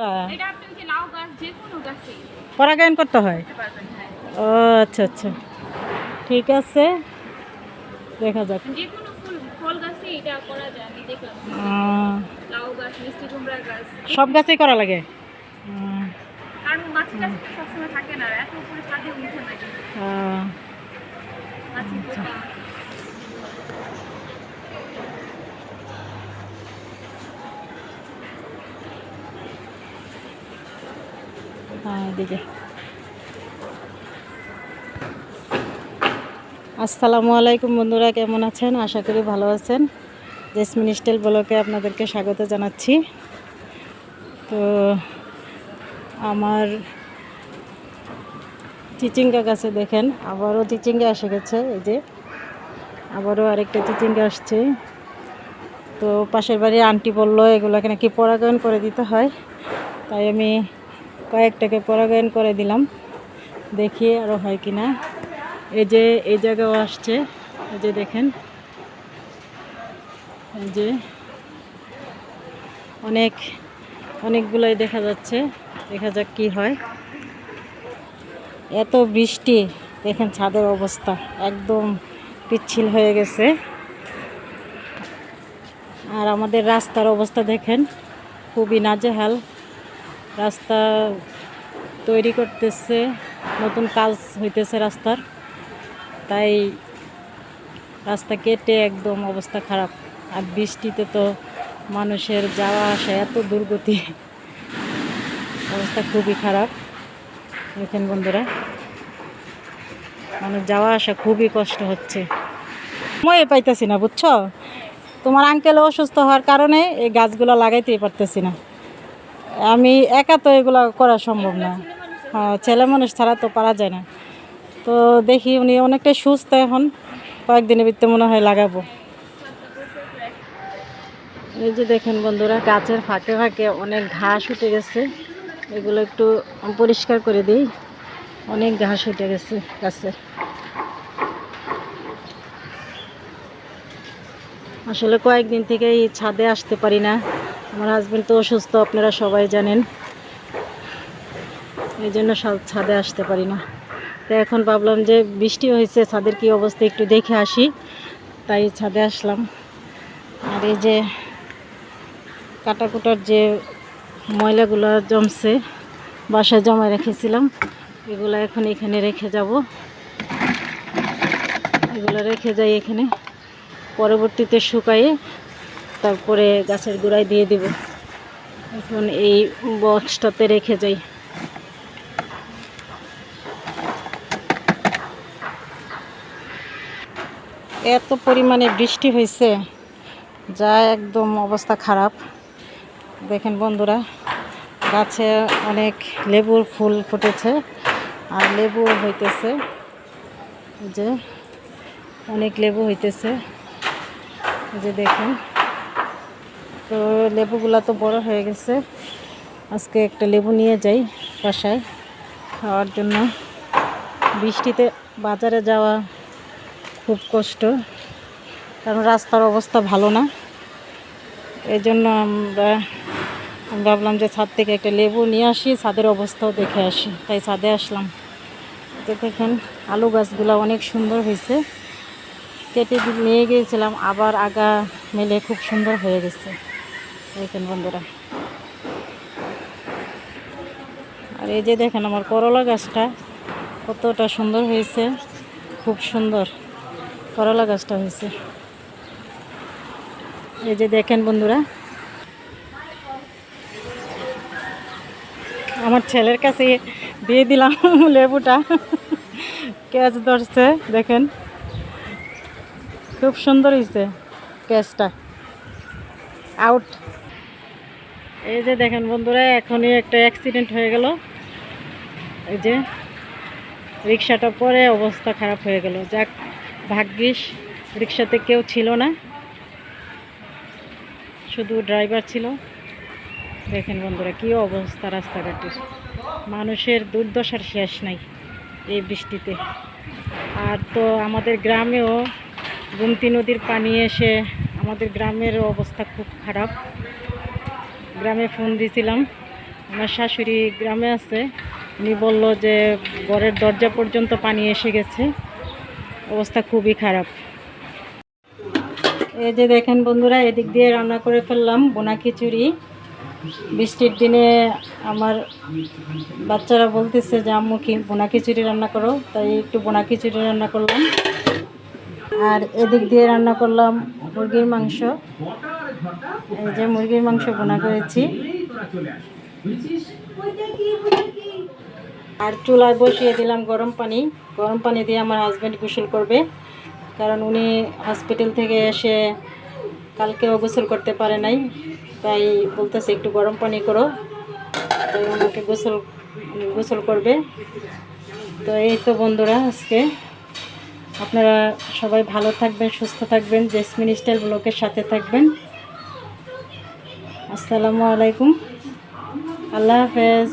এটা আপনি যে লাউ গাছ যে কোনো গাছই পরাগায়ন করতে হয়। করতে পারবেন। হ্যাঁ, ও আচ্ছা আচ্ছা, ঠিক আছে, দেখা যাক। যে কোনো ফল গাছই এটা করা যায়, আমি দেখলাম। লাউ গাছ, মিষ্টি কুমড়া গাছ, সব গাছেই করা লাগে। উম, কারণ মাছি টাছি তো সবসময় থাকে না, এত উপরে ছাদে উঠে না কিন্তু আহ, মাছি পোকা। হ্যাঁ এদিকে। আসসালামু আলাইকুম বন্ধুরা, কেমন আছেন? আশা করি ভালো আছেন। জেসমিন স্টাইল ব্লগে আপনাদেরকে স্বাগত জানাচ্ছি। তো আমার চিচিঙ্গা গাছে দেখেন আবারও চিচিঙ্গা এসে গেছে। এই যে আবারও আরেকটা চিচিঙ্গা আসছে। তো পাশের বাড়ির আন্টি বললো এগুলোকে নাকি পরাগায়ন করে দিতে হয়, তাই আমি কয়েকটাকে পরাগায়ন করে দিলাম, দেখি আরও হয় কি না। এই যে এই জায়গাও আসছে, এই যে দেখেন, এই যে অনেকগুলোই দেখা যাচ্ছে। দেখা যাক কি হয়। এত বৃষ্টি, দেখেন ছাদের অবস্থা একদম পিচ্ছিল হয়ে গেছে। আর আমাদের রাস্তার অবস্থা দেখেন, খুবই নাজেহাল। রাস্তা তৈরি করতেছে, নতুন কাজ হইতেছে রাস্তার, তাই রাস্তা কেটে একদম অবস্থা খারাপ। আর বৃষ্টিতে তো মানুষের যাওয়া আসা এত দুর্গতি, অবস্থা খুবই খারাপ। দেখেন বন্ধুরা, মানুষ যাওয়া আসা খুবই কষ্ট হচ্ছে। সময় পাইতেছি না, বুঝছো? তোমার আঙ্কেল অসুস্থ হওয়ার কারণে এই গাছগুলো লাগাইতেই পারতেছি না। আমি একা তো এগুলো করা সম্ভব না। হ্যাঁ, ছেলে মানুষ ছাড়া তো পারা যায় না। তো দেখি উনি অনেকটাই সুস্থ এখন, কয়েকদিনের ভিতরে মনে হয় লাগাবো। এই যে দেখেন বন্ধুরা, গাছের ফাঁকে ফাঁকে অনেক ঘাস উঠে গেছে, এগুলো একটু পরিষ্কার করে দিই। অনেক ঘাস উঠে গেছে গাছে। আসলে কয়েকদিন থেকেই ছাদে আসতে পারি না, আমার হাজবেন্ড তো অসুস্থ, আপনারা সবাই জানেন, এই জন্য ছাদে আসতে পারি না। তো এখন ভাবলাম যে বৃষ্টি হয়েছে, ছাদের কি অবস্থা একটু দেখে আসি, তাই ছাদে আসলাম। আর এই যে কাটাকুটার যে ময়লাগুলো জমছে, বাসায় জমায় রেখেছিলাম, এগুলো এখন এখানে রেখে যাব। এগুলো রেখে যাই এখানে, পরবর্তীতে শুকায়ে তারপরে গাছের গোড়ায় দিয়ে দেব। এখন এই বক্সটাতে রেখে যাই। এত পরিমাণে বৃষ্টি হয়েছে যা একদম অবস্থা খারাপ। দেখেন বন্ধুরা, গাছে অনেক লেবুর ফুল ফুটেছে আর লেবু হইতেছে, যে অনেক লেবু হইতেছে, এই যে দেখেন। তো লেবুগুলা তো বড় হয়ে গেছে, আজকে একটা লেবু নিয়ে যাই বাসায় খাওয়ার জন্য। বৃষ্টিতে বাজারে যাওয়া খুব কষ্ট, কারণ রাস্তার অবস্থা ভালো না। এই জন্য আমি ভাবলাম যে ছাদ থেকে একটা লেবু নিয়ে আসি, ছাদের অবস্থাও দেখে আসি, তাই ছাদে আসলাম। তো দেখেন আলু গাছগুলো অনেক সুন্দর হয়েছে, কেটে নিয়ে গিয়েছিলাম, আবার আগা মেলে খুব সুন্দর হয়ে গেছে। দেখেন বন্ধুরা, আর এই যে দেখেন আমার করলা গাছটা কতটা সুন্দর হয়েছে, খুব সুন্দর করলা গাছটা হয়েছে। এই যে দেখেন বন্ধুরা, আমার ছেলের কাছে দিয়ে দিলাম লেবুটা, ক্যাচ ধরছে, দেখেন খুব সুন্দর হয়েছে ক্যাচটা, আউট। এই যে দেখেন বন্ধুরা, এখনই একটা অ্যাক্সিডেন্ট হয়ে গেল। এই যে রিক্সাটা পরে অবস্থা খারাপ হয়ে গেল। যাক, ভাগ্যিস রিক্সাতে কেউ ছিল না, শুধু ড্রাইভার ছিল। দেখেন বন্ধুরা কি অবস্থা রাস্তাঘাটের, মানুষের দুর্দশার শেষ নাই এই বৃষ্টিতে। আর তো আমাদের গ্রামেও গোমতী নদীর পানি এসে আমাদের গ্রামের অবস্থা খুব খারাপ। গ্রামে ফোন দিয়েছিলাম, আমার শাশুড়ি গ্রামে আছে, উনি বলল যে ঘরের দরজা পর্যন্ত পানি এসে গেছে, অবস্থা খুবই খারাপ। এই যে দেখেন বন্ধুরা, এদিক দিয়ে রান্না করে ফেললাম বোনা খিচুড়ি। বৃষ্টির দিনে আমার বাচ্চারা বলতেছে যে আম্মু কি বোনা খিচুড়ি রান্না করো, তাই একটু বোনা খিচুড়ি রান্না করলাম। আর এদিক দিয়ে রান্না করলাম মুরগির মাংস। এই যে মুরগির মাংস বোনা করেছি। আর চুলায় বসিয়ে দিলাম গরম পানি। গরম পানি দিয়ে আমার হাজব্যান্ড গোসল করবে, কারণ উনি হসপিটাল থেকে এসে কালকেও গোসল করতে পারে নাই, তাই বলতেছে একটু গরম পানি করো, তাই ওনাকে গোসল করবে। তো এই তো বন্ধুরা, আজকে আপনারা সবাই ভালো থাকবেন, সুস্থ থাকবেন, জেসমিন স্টাইল ব্লগের সাথে থাকবেন। আসসালামু আলাইকুম, আল্লাহ হাফেজ।